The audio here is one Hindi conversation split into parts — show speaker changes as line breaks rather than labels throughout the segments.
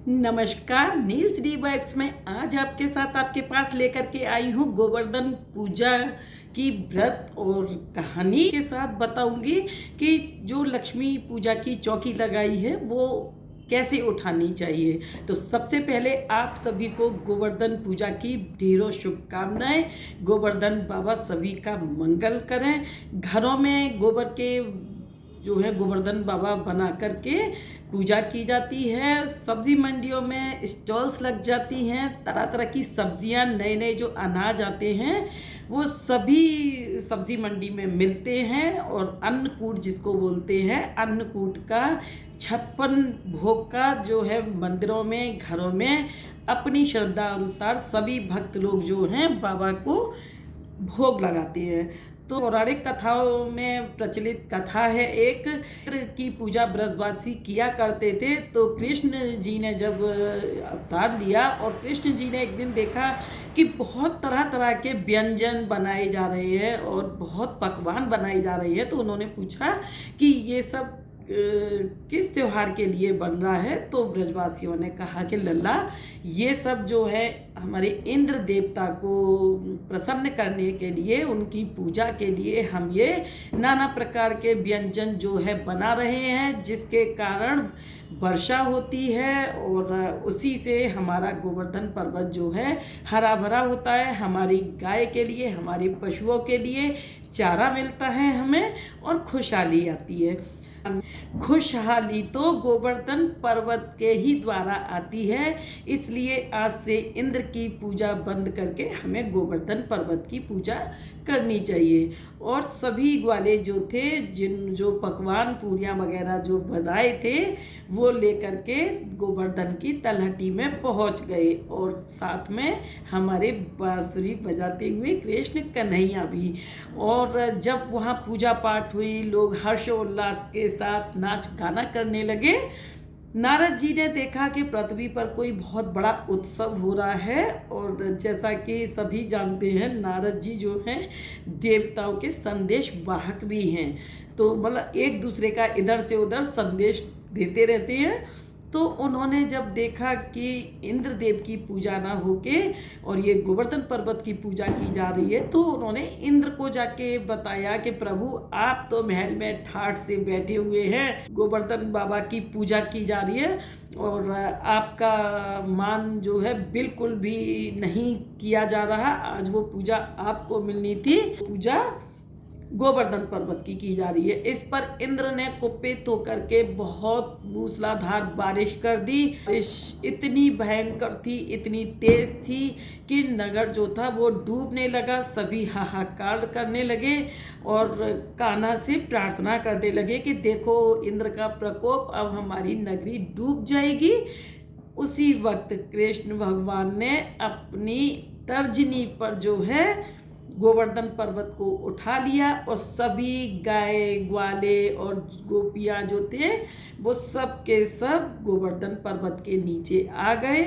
नमस्कार, नील्स डी वाइब्स में आज आपके साथ आपके पास लेकर के आई हूँ गोवर्धन पूजा की व्रत और कहानी के साथ बताऊंगी कि जो लक्ष्मी पूजा की चौकी लगाई है वो कैसे उठानी चाहिए। तो सबसे पहले आप सभी को गोवर्धन पूजा की ढेरों शुभकामनाएं। गोवर्धन बाबा सभी का मंगल करें। घरों में गोबर के जो है गोवर्धन बाबा बना करके पूजा की जाती है। सब्जी मंडियों में स्टॉल्स लग जाती हैं, तरह तरह की सब्जियां, नए नए जो अनाज आते हैं वो सभी सब्जी मंडी में मिलते हैं। और अन्नकूट जिसको बोलते हैं, अन्नकूट का 56 भोग का जो है मंदिरों में, घरों में अपनी श्रद्धा अनुसार सभी भक्त लोग जो हैं बाबा को भोग लगाते हैं। तो पौराणिक कथाओं में प्रचलित कथा है, एक इंद्र की पूजा ब्रजवासी किया करते थे। तो कृष्ण जी ने जब अवतार लिया और कृष्ण जी ने एक दिन देखा कि बहुत तरह तरह के व्यंजन बनाए जा रहे हैं और बहुत पकवान बनाए जा रहे हैं। तो उन्होंने पूछा कि ये सब किस त्योहार के लिए बन रहा है। तो ब्रजवासियों ने कहा कि लल्ला, ये सब जो है हमारे इंद्र देवता को प्रसन्न करने के लिए, उनकी पूजा के लिए हम ये नाना प्रकार के व्यंजन जो है बना रहे हैं, जिसके कारण वर्षा होती है और उसी से हमारा गोवर्धन पर्वत जो है हरा भरा होता है। हमारी गाय के लिए, हमारे पशुओं के लिए चारा मिलता है हमें और खुशहाली आती है। खुशहाली तो गोवर्धन पर्वत के ही द्वारा आती है, इसलिए आज से इंद्र की पूजा बंद करके हमें गोवर्धन पर्वत की पूजा करनी चाहिए। और सभी ग्वाले जो थे, जो पकवान पूरियाँ वगैरह जो बनाए थे, वो लेकर के गोवर्धन की तलहटी में पहुंच गए और साथ में हमारे बांसुरी बजाते हुए कृष्ण कन्हैया भी। और जब वहाँ पूजा पाठ हुई, लोग हर्षोल्लास के साथ नाच गाना करने लगे। नारद जी ने देखा कि पृथ्वी पर कोई बहुत बड़ा उत्सव हो रहा है। और जैसा कि सभी जानते हैं, नारद जी जो हैं देवताओं के संदेश वाहक भी हैं। तो मतलब एक दूसरे का इधर से उधर संदेश देते रहते हैं। तो उन्होंने जब देखा कि इंद्रदेव की पूजा ना होके और ये गोवर्धन पर्वत की पूजा की जा रही है, तो उन्होंने इंद्र को जाके बताया कि प्रभु, आप तो महल में ठाठ से बैठे हुए हैं, गोवर्धन बाबा की पूजा की जा रही है और आपका मान जो है बिल्कुल भी नहीं किया जा रहा। आज वो पूजा आपको मिलनी थी, पूजा गोवर्धन पर्वत की जा रही है। इस पर इंद्र ने कुपित होकर के बहुत मूसलाधार बारिश कर दी। बारिश इतनी भयंकर थी, इतनी तेज थी कि नगर जो था वो डूबने लगा। सभी हाहाकार करने लगे और कान्हा से प्रार्थना करने लगे कि देखो इंद्र का प्रकोप, अब हमारी नगरी डूब जाएगी। उसी वक्त कृष्ण भगवान ने अपनी तर्जनी पर जो है गोवर्धन पर्वत को उठा लिया और सभी गाय ग्वाले और गोपियाँ जो थे वो सब के सब गोवर्धन पर्वत के नीचे आ गए।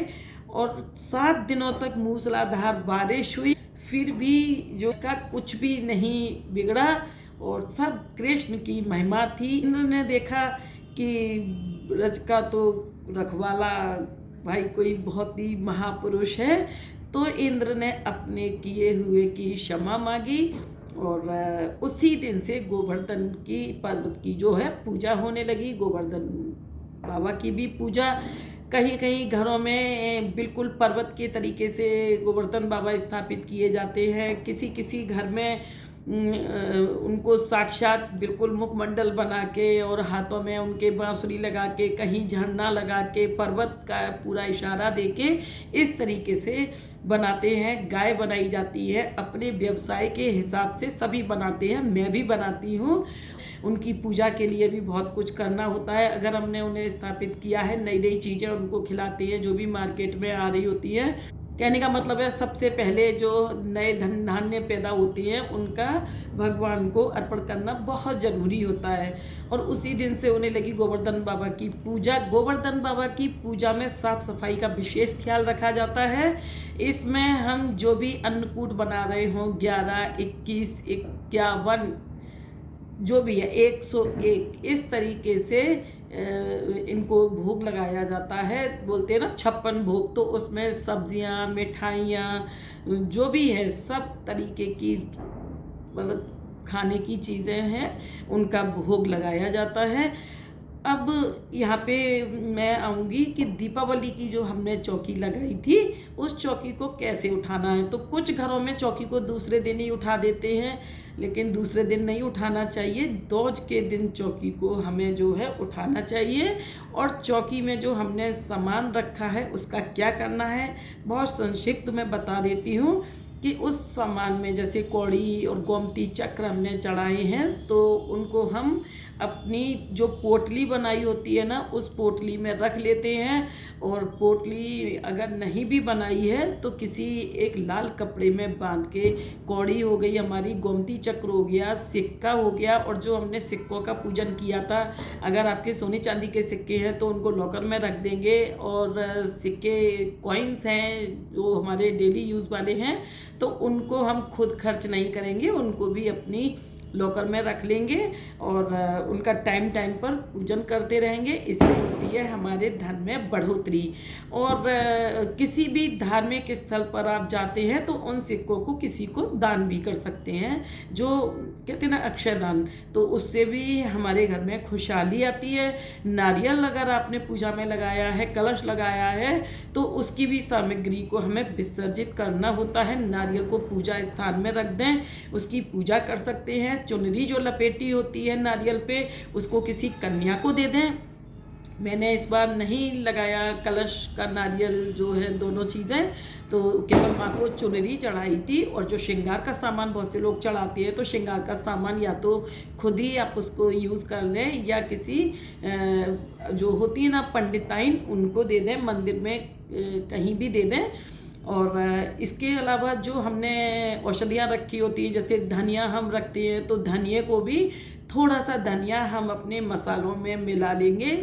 और 7 दिनों तक मूसलाधार बारिश हुई, फिर भी जो का कुछ भी नहीं बिगड़ा और सब कृष्ण की महिमा थी। इंद्र ने देखा कि ब्रज का तो रखवाला भाई कोई बहुत ही महापुरुष है। तो इंद्र ने अपने किए हुए की क्षमा मांगी और उसी दिन से गोवर्धन की पर्वत की जो है पूजा होने लगी। गोवर्धन बाबा की भी पूजा कहीं कहीं घरों में बिल्कुल पर्वत के तरीके से गोवर्धन बाबा स्थापित किए जाते हैं। किसी किसी घर में उनको साक्षात बिल्कुल मुखमंडल बना के और हाथों में उनके बांसुरी लगा के, कहीं झरना लगा के, पर्वत का पूरा इशारा देके इस तरीके से बनाते हैं। गाय बनाई जाती है, अपने व्यवसाय के हिसाब से सभी बनाते हैं, मैं भी बनाती हूँ। उनकी पूजा के लिए भी बहुत कुछ करना होता है। अगर हमने उन्हें स्थापित किया है, नई नई चीज़ें उनको खिलाते हैं जो भी मार्केट में आ रही होती है। कहने का मतलब है सबसे पहले जो नए धान्य पैदा होती हैं उनका भगवान को अर्पण करना बहुत ज़रूरी होता है। और उसी दिन से होने लगी गोवर्धन बाबा की पूजा। गोवर्धन बाबा की पूजा में साफ सफाई का विशेष ख्याल रखा जाता है। इसमें हम जो भी अन्नकूट बना रहे हों, 11, 21, 51 जो भी है 101, इस तरीके से इनको भोग लगाया जाता है, बोलते हैं ना 56 भोग, तो उसमें सब्जियां, मिठाइयाँ, जो भी है सब तरीके की मतलब खाने की चीज़ें हैं, उनका भोग लगाया जाता है। अब यहाँ पे मैं आऊँगी कि दीपावली की जो हमने चौकी लगाई थी, उस चौकी को कैसे उठाना है। तो कुछ घरों में चौकी को दूसरे दिन ही उठा देते हैं, लेकिन दूसरे दिन नहीं उठाना चाहिए। दूज के दिन चौकी को हमें जो है उठाना चाहिए। और चौकी में जो हमने सामान रखा है उसका क्या करना है, बहुत संक्षिप्त में बता देती हूँ कि उस सामान में जैसे कौड़ी और गोमती चक्र हमने चढ़ाए हैं, तो उनको हम अपनी जो पोटली बनाई होती है ना, उस पोटली में रख लेते हैं। और पोटली अगर नहीं भी बनाई है तो किसी एक लाल कपड़े में बांध के, कौड़ी हो गई हमारी, गोमती चक्र हो गया, सिक्का हो गया, और जो हमने सिक्कों का पूजन किया था, अगर आपके सोने चांदी के सिक्के हैं तो उनको लॉकर में रख देंगे। और सिक्के कॉइन्स हैं जो हमारे डेली यूज़ वाले हैं, तो उनको हम खुद खर्च नहीं करेंगे, उनको भी अपनी लॉकर में रख लेंगे और उनका टाइम टाइम पर पूजन करते रहेंगे। इससे होती है हमारे धन में बढ़ोतरी। और किसी भी धार्मिक स्थल पर आप जाते हैं तो उन सिक्कों को किसी को दान भी कर सकते हैं, जो कहते हैं ना अक्षय दान, तो उससे भी हमारे घर में खुशहाली आती है। नारियल अगर आपने पूजा में लगाया है, कलश लगाया है, तो उसकी भी सामग्री को हमें विसर्जित करना होता है। नारियल को पूजा स्थान में रख दें, उसकी पूजा कर सकते हैं। चुनरी जो लपेटी होती है नारियल पे, उसको किसी कन्या को दे दें। मैंने इस बार नहीं लगाया कलश का नारियल जो है, दोनों चीज़ें, तो केवल माँ को चुनरी चढ़ाई थी। और जो श्रृंगार का सामान बहुत से लोग चढ़ाते हैं, तो श्रृंगार का सामान या तो खुद ही आप उसको यूज़ कर लें, या किसी जो होती है ना पंडिताइन, उनको दे दें, मंदिर में कहीं भी दे दें। और इसके अलावा जो हमने औषधियाँ रखी होती हैं, जैसे धनिया हम रखते हैं, तो धनिए को भी थोड़ा सा धनिया हम अपने मसालों में मिला लेंगे।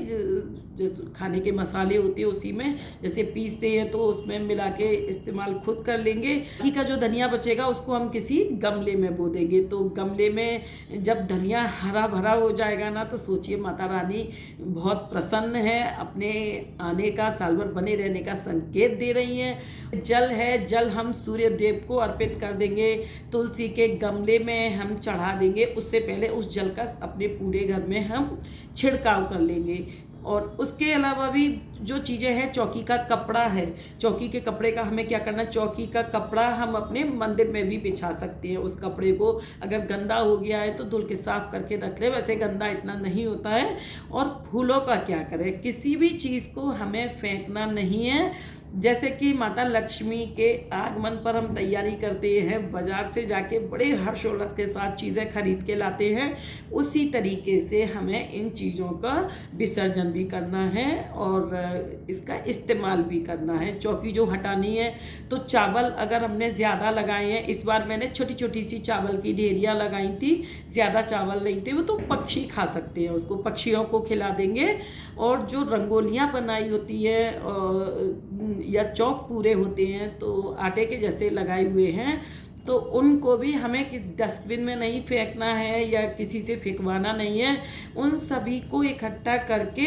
जो खाने के मसाले होते हैं उसी में जैसे पीसते हैं, तो उसमें मिला के इस्तेमाल खुद कर लेंगे। बाकी का जो धनिया बचेगा उसको हम किसी गमले में बो देंगे। तो गमले में जब धनिया हरा भरा हो जाएगा ना, तो सोचिए माता रानी बहुत प्रसन्न है, अपने आने का, साल भर बने रहने का संकेत दे रही हैं। जल है, जल हम सूर्य देव को अर्पित कर देंगे, तुलसी के गमले में हम चढ़ा देंगे। उससे पहले उस जल का अपने पूरे घर में हम छिड़काव कर लेंगे। और उसके अलावा भी जो चीज़ें हैं, चौकी का कपड़ा है, चौकी के कपड़े का हमें क्या करना है, चौकी का कपड़ा हम अपने मंदिर में भी बिछा सकते हैं। उस कपड़े को अगर गंदा हो गया है तो धुल के साफ करके रख ले, वैसे गंदा इतना नहीं होता है। और फूलों का क्या करें, किसी भी चीज़ को हमें फेंकना नहीं है। जैसे कि माता लक्ष्मी के आगमन पर हम तैयारी करते हैं, बाजार से जाके बड़े हर्षोल्लास के साथ चीज़ें खरीद के लाते हैं, उसी तरीके से हमें इन चीज़ों का विसर्जन भी करना है और इसका इस्तेमाल भी करना है। चौकी जो हटानी है, तो चावल अगर हमने ज़्यादा लगाए हैं, इस बार मैंने छोटी छोटी सी चावल की ढेरियाँ लगाई थी, ज़्यादा चावल नहीं थे, वो तो पक्षी खा सकते हैं, उसको पक्षियों को खिला देंगे। और जो रंगोलियाँ बनाई होती है या चौक पूरे होते हैं, तो आटे के जैसे लगाए हुए हैं, तो उनको भी हमें किस डस्टबिन में नहीं फेंकना है या किसी से फेंकवाना नहीं है। उन सभी को इकट्ठा करके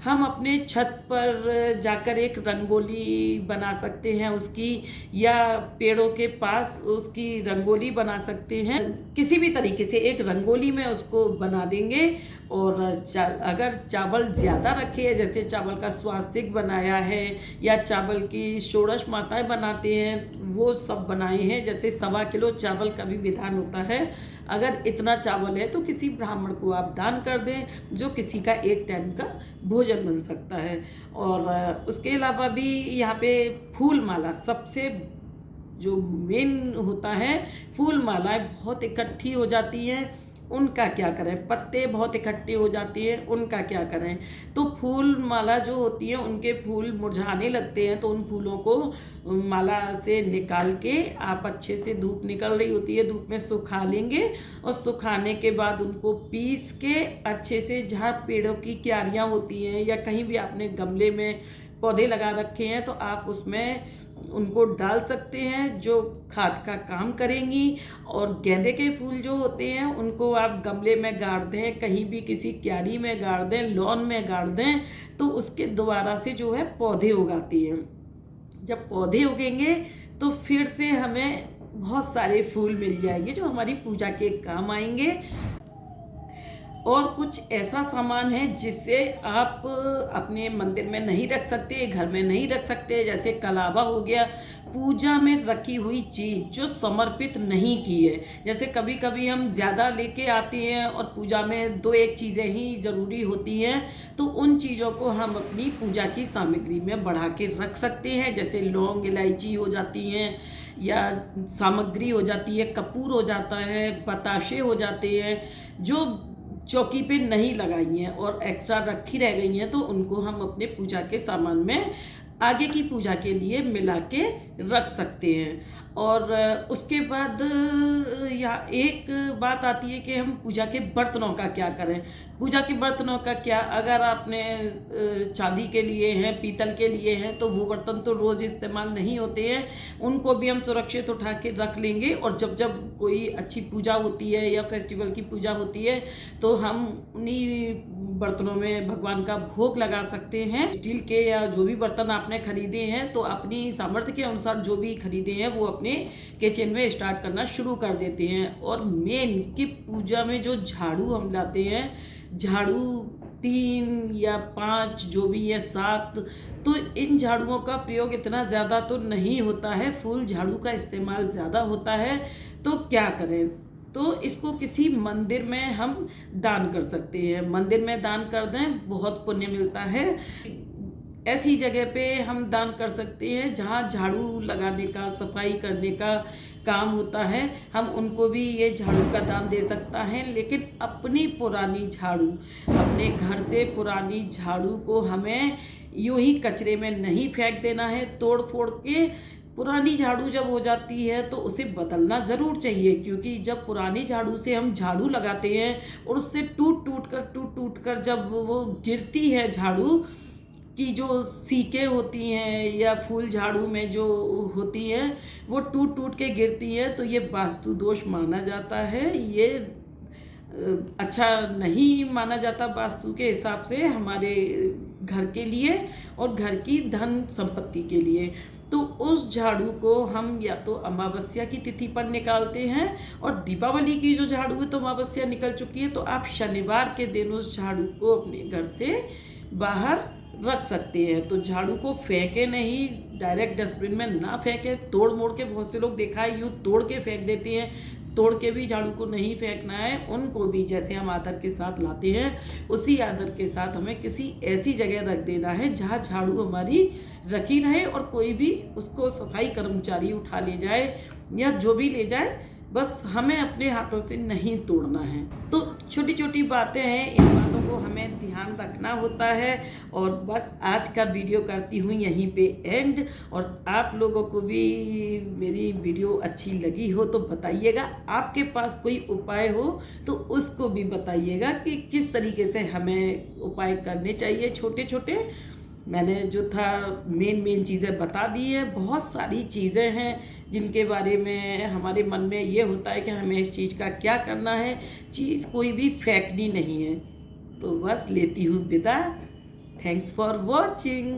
हम अपने छत पर जाकर एक रंगोली बना सकते हैं उसकी, या पेड़ों के पास उसकी रंगोली बना सकते हैं। किसी भी तरीके से एक रंगोली में उसको बना देंगे। और अगर चावल ज़्यादा रखे हैं, जैसे चावल का स्वास्तिक बनाया है या चावल की षोडश माताएं बनाते हैं, वो सब बनाए हैं, जैसे 1.25 किलो चावल का भी विधान होता है। अगर इतना चावल है तो किसी ब्राह्मण को आप दान कर दें, जो किसी का एक टाइम का भोजन बन सकता है। और उसके अलावा भी यहाँ पे फूल माला सबसे जो मेन होता है, फूल मालाएं बहुत इकट्ठी हो जाती हैं, उनका क्या करें, पत्ते बहुत इकट्ठे हो जाते हैं, उनका क्या करें। तो फूल माला जो होती है, उनके फूल मुरझाने लगते हैं, तो उन फूलों को माला से निकाल के आप अच्छे से, धूप निकल रही होती है, धूप में सुखा लेंगे। और सुखाने के बाद उनको पीस के अच्छे से, जहाँ पेड़ों की क्यारियाँ होती हैं या कहीं भी आपने गमले में पौधे लगा रखे हैं, तो आप उसमें उनको डाल सकते हैं जो खाद का काम करेंगी। और गेंदे के फूल जो होते हैं उनको आप गमले में गाड़ दें, कहीं भी किसी क्यारी में गाड़ दें, लॉन में गाड़ दें, तो उसके दोबारा से जो है पौधे उगाती हैं। जब पौधे उगेंगे तो फिर से हमें बहुत सारे फूल मिल जाएंगे जो हमारी पूजा के काम आएंगे। और कुछ ऐसा सामान है जिससे आप अपने मंदिर में नहीं रख सकते, घर में नहीं रख सकते, जैसे कलावा हो गया, पूजा में रखी हुई चीज़ जो समर्पित नहीं की है। जैसे कभी कभी हम ज़्यादा लेके आते हैं और पूजा में 2-1 चीज़ें ही ज़रूरी होती हैं, तो उन चीज़ों को हम अपनी पूजा की सामग्री में बढ़ा के रख सकते हैं। जैसे लौंग, इलायची हो जाती हैं, या सामग्री हो जाती है, कपूर हो जाता है, बताशे हो जाते हैं, जो चौकी पे नहीं लगाई हैं और एक्स्ट्रा रखी रह गई हैं, तो उनको हम अपने पूजा के सामान में आगे की पूजा के लिए मिला के रख सकते हैं। और उसके बाद यहाँ एक बात आती है कि हम पूजा के बर्तनों का क्या करें। पूजा के बर्तनों का क्या, अगर आपने चांदी के लिए हैं, पीतल के लिए हैं, तो वो बर्तन तो रोज़ इस्तेमाल नहीं होते हैं, उनको भी हम सुरक्षित उठा के रख लेंगे। और जब जब कोई अच्छी पूजा होती है या फेस्टिवल की पूजा होती है तो हम उन्हीं बर्तनों में भगवान का भोग लगा सकते हैं। स्टील के या जो भी बर्तन आपने खरीदे हैं तो अपनी सामर्थ्य के अनुसार जो भी खरीदे हैं वो अपने किचन में स्टार्ट करना शुरू कर देते हैं। और मेन कि पूजा में जो झाड़ू हम लाते हैं, झाड़ू 3 या 5 जो भी है 7, तो इन झाड़ुओं का प्रयोग इतना ज़्यादा तो नहीं होता है, फूल झाड़ू का इस्तेमाल ज़्यादा होता है। तो क्या करें, तो इसको किसी मंदिर में हम दान कर सकते हैं। मंदिर में दान कर दें, बहुत पुण्य मिलता है। ऐसी जगह पे हम दान कर सकते हैं जहाँ झाड़ू लगाने का, सफाई करने का काम होता है, हम उनको भी ये झाड़ू का दान दे सकता है। लेकिन अपनी पुरानी झाड़ू, अपने घर से पुरानी झाड़ू को हमें यूं ही कचरे में नहीं फेंक देना है। तोड़ फोड़ के पुरानी झाड़ू जब हो जाती है तो उसे बदलना ज़रूर चाहिए, क्योंकि जब पुरानी झाड़ू से हम झाड़ू लगाते हैं और उससे टूट टूट कर जब वो गिरती है, झाड़ू की जो सीकें होती हैं या फूल झाड़ू में जो होती हैं वो टूट टूट के गिरती हैं, तो ये वास्तु दोष माना जाता है। ये अच्छा नहीं माना जाता वास्तु के हिसाब से हमारे घर के लिए और घर की धन संपत्ति के लिए। तो उस झाड़ू को हम या तो अमावस्या की तिथि पर निकालते हैं, और दीपावली की जो झाड़ू है तो अमावस्या निकल चुकी है, तो आप शनिवार के दिन उस झाड़ू को अपने घर से बाहर रख सकते हैं। तो झाड़ू को फेंके नहीं, डायरेक्ट डस्टबिन में ना फेंके, तोड़ मोड़ के, बहुत से लोग देखा है यूँ तोड़ के फेंक देते हैं, तोड़ के भी झाड़ू को नहीं फेंकना है। उनको भी जैसे हम आदर के साथ लाते हैं उसी आदर के साथ हमें किसी ऐसी जगह रख देना है जहाँ झाड़ू हमारी रखी रहे, और कोई भी उसको सफाई कर्मचारी उठा ले जाए या जो भी ले जाए, बस हमें अपने हाथों से नहीं तोड़ना है। तो छोटी छोटी बातें हैं, इन बातों को हमें ध्यान रखना होता है। और बस आज का वीडियो करती हूँ यहीं पे एंड। और आप लोगों को भी मेरी वीडियो अच्छी लगी हो तो बताइएगा, आपके पास कोई उपाय हो तो उसको भी बताइएगा कि किस तरीके से हमें उपाय करने चाहिए छोटे छोटे। मैंने जो था मेन चीज़ें बता दी हैं। बहुत सारी चीज़ें हैं जिनके बारे में हमारे मन में ये होता है कि हमें इस चीज़ का क्या करना है, चीज़ कोई भी फेंकनी नहीं है। तो बस लेती हूँ विदा। Thanks for watching.